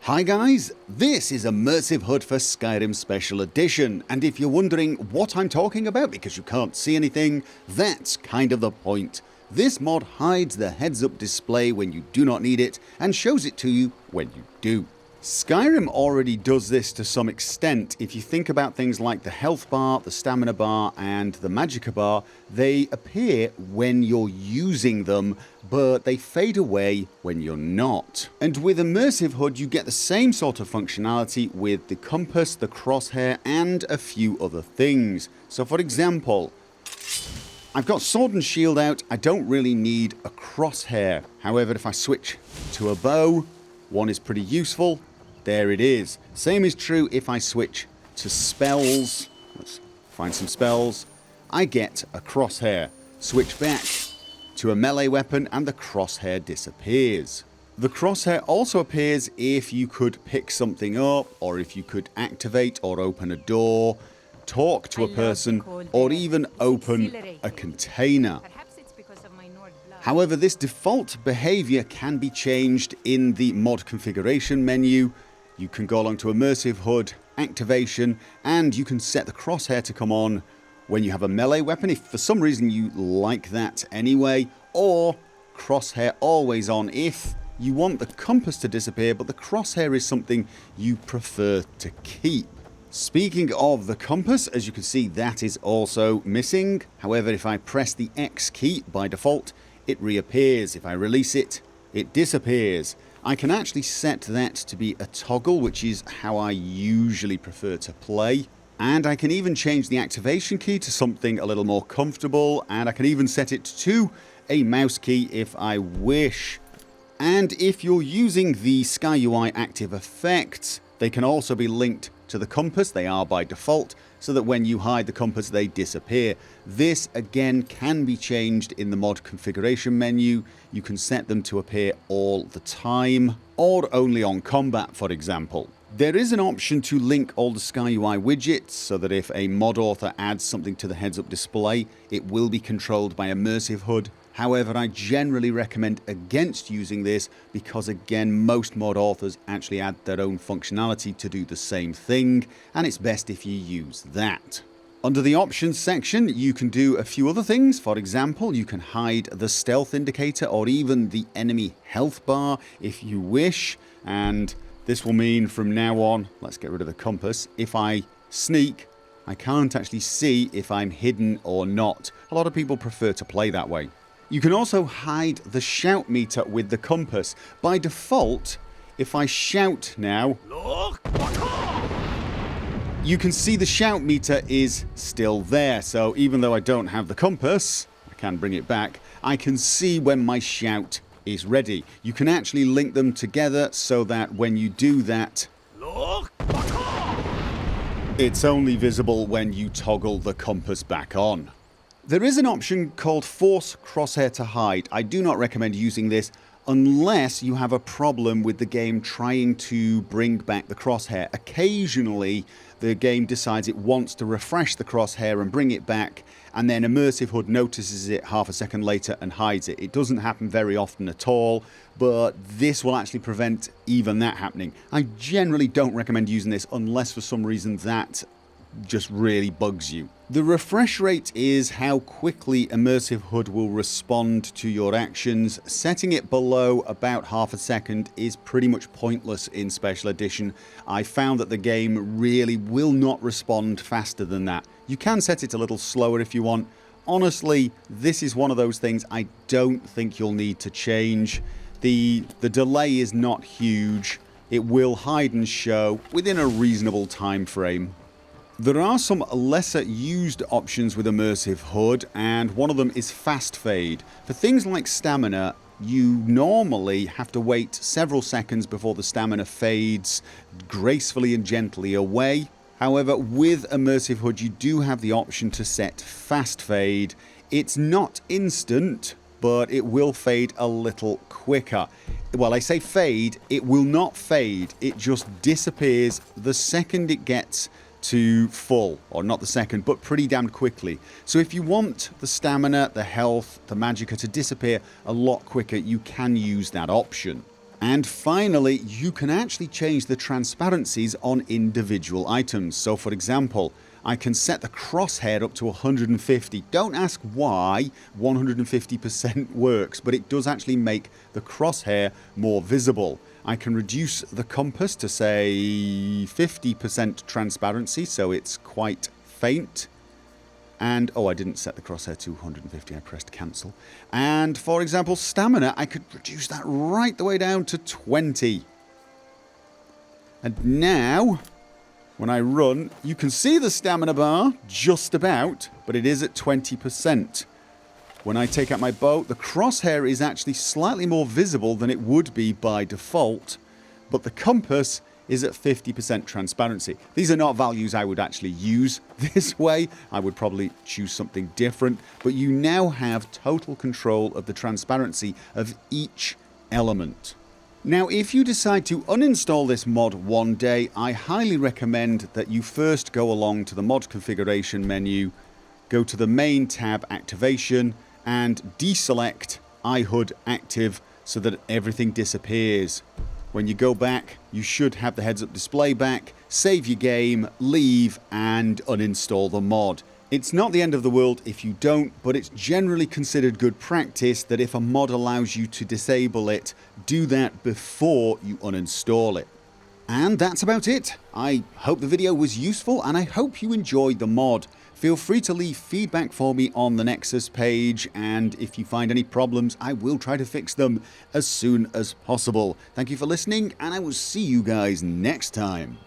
Hi guys, this is Immersive HUD for Skyrim Special Edition, and if you're wondering what I'm talking about because you can't see anything, that's kind of the point. This mod hides the heads-up display when you do not need it and shows it to you when you do. Skyrim already does this to some extent. If you think about things like the health bar, the stamina bar and the magicka bar, they appear when you're using them, but they fade away when you're not. And with Immersive HUD you get the same sort of functionality with the compass, the crosshair and a few other things. So for example, I've got sword and shield out, I don't really need a crosshair. However, if I switch to a bow, one is pretty useful. There it is. Same is true if I switch to spells. Let's find some spells. I get a crosshair. Switch back to a melee weapon and the crosshair disappears. The crosshair also appears if you could pick something up, or if you could activate or open a door, talk to a person, or even open a container. However, this default behavior can be changed in the mod configuration menu. You can go along to Immersive HUD, activation, and you can set the crosshair to come on when you have a melee weapon, if for some reason you like that anyway, or crosshair always on if you want the compass to disappear, but the crosshair is something you prefer to keep. Speaking of the compass, as you can see, that is also missing. However, if I press the X key by default, it reappears. If I release it, it disappears. I can actually set that to be a toggle, which is how I usually prefer to play. And I can even change the activation key to something a little more comfortable, and I can even set it to a mouse key if I wish. And if you're using the SkyUI active effects, they can also be linked to the compass. They are by default, so that when you hide the compass they disappear. This again can be changed in the mod configuration menu. You can set them to appear all the time, or only on combat, for example. There is an option to link all the SkyUI widgets, so that if a mod author adds something to the heads-up display, it will be controlled by Immersive HUD. However, I generally recommend against using this because, again, most mod authors actually add their own functionality to do the same thing, and it's best if you use that. Under the options section, you can do a few other things. For example, you can hide the stealth indicator or even the enemy health bar if you wish, and this will mean from now on, let's get rid of the compass, if I sneak, I can't actually see if I'm hidden or not. A lot of people prefer to play that way. You can also hide the shout meter with the compass. By default, if I shout now, you can see the shout meter is still there. So even though I don't have the compass, I can bring it back, I can see when my shout is ready. You can actually link them together so that when you do that, it's only visible when you toggle the compass back on. There is an option called Force Crosshair to Hide. I do not recommend using this unless you have a problem with the game trying to bring back the crosshair. Occasionally, the game decides it wants to refresh the crosshair and bring it back, and then Immersive HUD notices it half a second later and hides it. It doesn't happen very often at all, but this will actually prevent even that happening. I generally don't recommend using this unless for some reason that just really bugs you. The refresh rate is how quickly Immersive HUD will respond to your actions. Setting it below about half a second is pretty much pointless in Special Edition. I found that the game really will not respond faster than that. You can set it a little slower if you want. Honestly, this is one of those things I don't think you'll need to change. The delay is not huge. It will hide and show within a reasonable time frame. There are some lesser used options with Immersive HUD, and one of them is fast fade. For things like stamina, you normally have to wait several seconds before the stamina fades gracefully and gently away. However, with Immersive HUD you do have the option to set fast fade. It's not instant, but it will fade a little quicker. Well, I say fade, it will not fade, it just disappears the second it gets to full, or not the second, but pretty damn quickly. So if you want the stamina, the health, the magicka to disappear a lot quicker, you can use that option. And finally, you can actually change the transparencies on individual items. So for example, I can set the crosshair up to 150. Don't ask why 150% works, but it does actually make the crosshair more visible. I can reduce the compass to say 50% transparency, so it's quite faint. And, oh, I didn't set the crosshair to 150, I pressed cancel. And for example, stamina, I could reduce that right the way down to 20. And now, when I run, you can see the stamina bar, just about, but it is at 20%. When I take out my bow, the crosshair is actually slightly more visible than it would be by default, but the compass is at 50% transparency. These are not values I would actually use this way. I would probably choose something different, but you now have total control of the transparency of each element. Now, if you decide to uninstall this mod one day, I highly recommend that you first go along to the mod configuration menu, go to the main tab activation, and deselect iHUD active so that everything disappears. When you go back, you should have the heads-up display back, save your game, leave, and uninstall the mod. It's not the end of the world if you don't, but it's generally considered good practice that if a mod allows you to disable it, do that before you uninstall it. And that's about it. I hope the video was useful and I hope you enjoyed the mod. Feel free to leave feedback for me on the Nexus page, and if you find any problems, I will try to fix them as soon as possible. Thank you for listening, and I will see you guys next time.